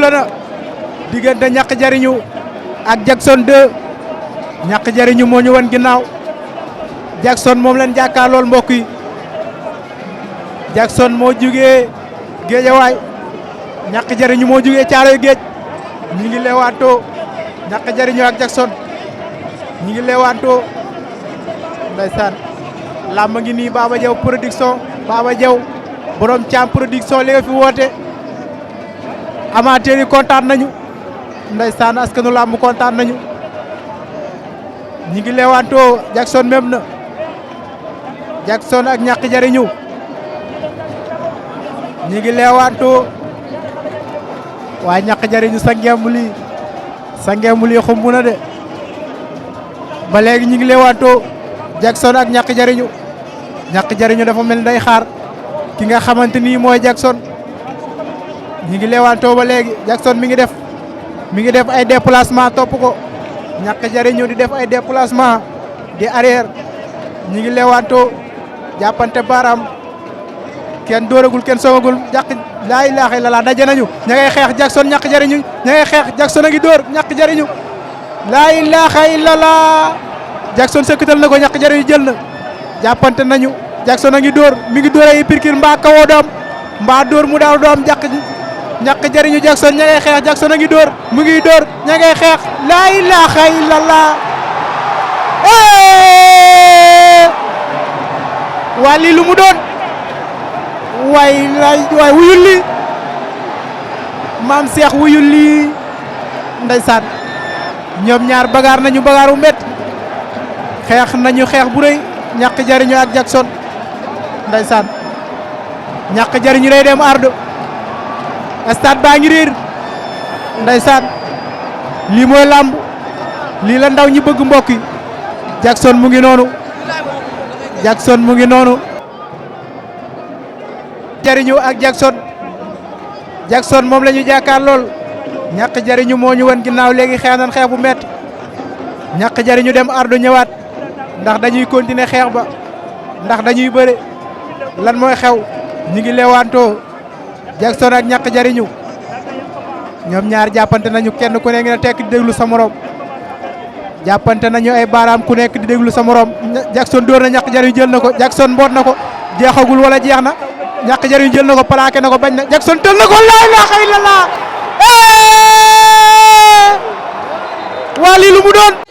sifflé na diggante ñàkk jariñu ak Jackson 2 ñàkk jariñu moo ñu wan ginnaaw Jackson moom leen jàkkaar lool mbokk yi Jackson moo jugee Géejawaay ñàkk jariñu moo jugee Caaroy Géej ñi ngi leewaantoo ñàkk jariñu ak Jackson ñi ngi leewaantoo ndeysaan làmb ngi nii Baba Diaw production Baba Diaw borom Thiam production li nga fi woote amateur yi kontaan nañu ndeysaan askanu làmb kontaan nañu ñi ngi leewaantoo Jackson même na Jackson ak ñàkk jariñu ñi ngi leewaantoo waaye ñàkk jariñu sa ngemb lii xumb na de ba léegi ñi ngi leewaantoo Jackson ak ñàkk jariñu dafa mel ni day xaar ki nga xamante ni mooy Jackson ñi ngi leewaantoo ba léegi Jackson mi ngi def ay déplacement topp ko ñàkk jariñu di def ay déplacement di arrière ñi ngi leewaantoo jàppante baaraam kenn dóoragul kenn songagul jàq laa ilaaha illallaah daje nañu ña ngay xeex Jackson ñàkk jariñu ña ngay xeex Jackson a ngi dóor ñàkk jariñu laa ilaaha illallaah Jackson sëkkatal na ko ñàkk jariñu jël na jàppante nañu Jackson a ngi dóor mi ngi dóor ay pirkir mbaa kawoo doom mbaa dóor mu daaw doom ñàkk jariñu Jackson ña ngay xeex Jackson a ngi dóor mu ngi dóor ña ngay xeex laa ilaaha illallaah waa lii lu mu doon waay wuyul lii maam Cheikh wuyul lii ndeysaan ñoom ñaar bagaar nañu bagaaru mbett xeex nañu xeex bu rëy ñàkk jariñu ak Jackson ndeysaan ñàkk jariñu day dem ardo stade baa ngi réer ndeysaan lii mooy làmb lii la ndaw ñi bëgg mbokk yi Jackson mu ngi noonu jariñu ak Jackson moom la ñu jàkkaar lool ñàkk jariñu moo ñu wan ginnaaw léegi xeex nañ xeex bu métti ñàkk jariñu dem ardo ñëwaat ndax dañuy continuer xeex ba ndax dañuy bëre lan mooy xew ñi ngi leewaantoo Jackson ak ñàkk jariñu ñoom ñaar jàppante nañu kenn ku ne ngi tekk di déglu sa morom jàppante nañu ay baaraam ku nekk di déglu sa morom Jackson dóor na ñàkk jariñu jël na ko Jackson mboot na ko jeexagul wala jeex na ñàkk jariñu jël na ko plaqué na ko bañ na Jackson tël na ko laa ilaaha illallaah waa lii lu mu doon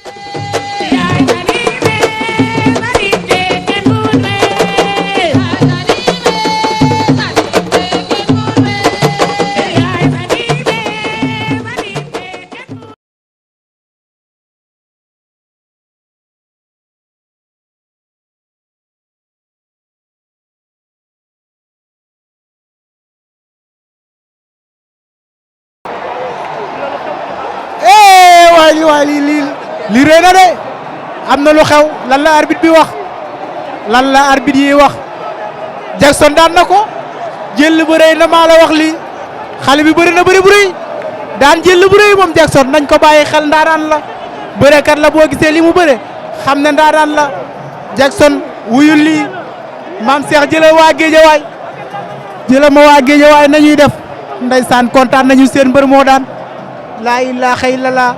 waay lii rëy na de am na lu xew lan la arbitre bi wax lan la arbitre yi wax Jackson daan na ko jël bu rëy na maa la wax lii xale bi bëri na bëri bu rëy daan jël bu rëy moom Jackson nañ ko bàyyi xel ndaanaan la bërekat la boo gisee li mu bëre xam ne ndaanaan la Jackson wuyul lii maam Cheikh jëlal waa Géejawaay jëlal ma waa Géejawaay nañuy def ndeysaan kontaan nañu seen mbër moo daan laa ilaaha illallaah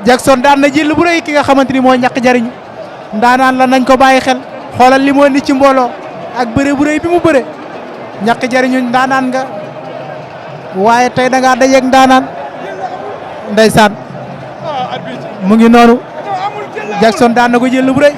Jackson daan na jël bu rëy ki nga xamante ni mooy ñàkk jariñu ndaanaan la nañ ko bàyyi xel xoolal li moo nit ci mbooloo ak bëre bu rëy bi mu bëre ñàkk jariñu ndaanaan nga waaye tey da ngaa dajeeg ndaanaan ndeysaan mu ngi noonu Jackson daan na ko jël bu rëy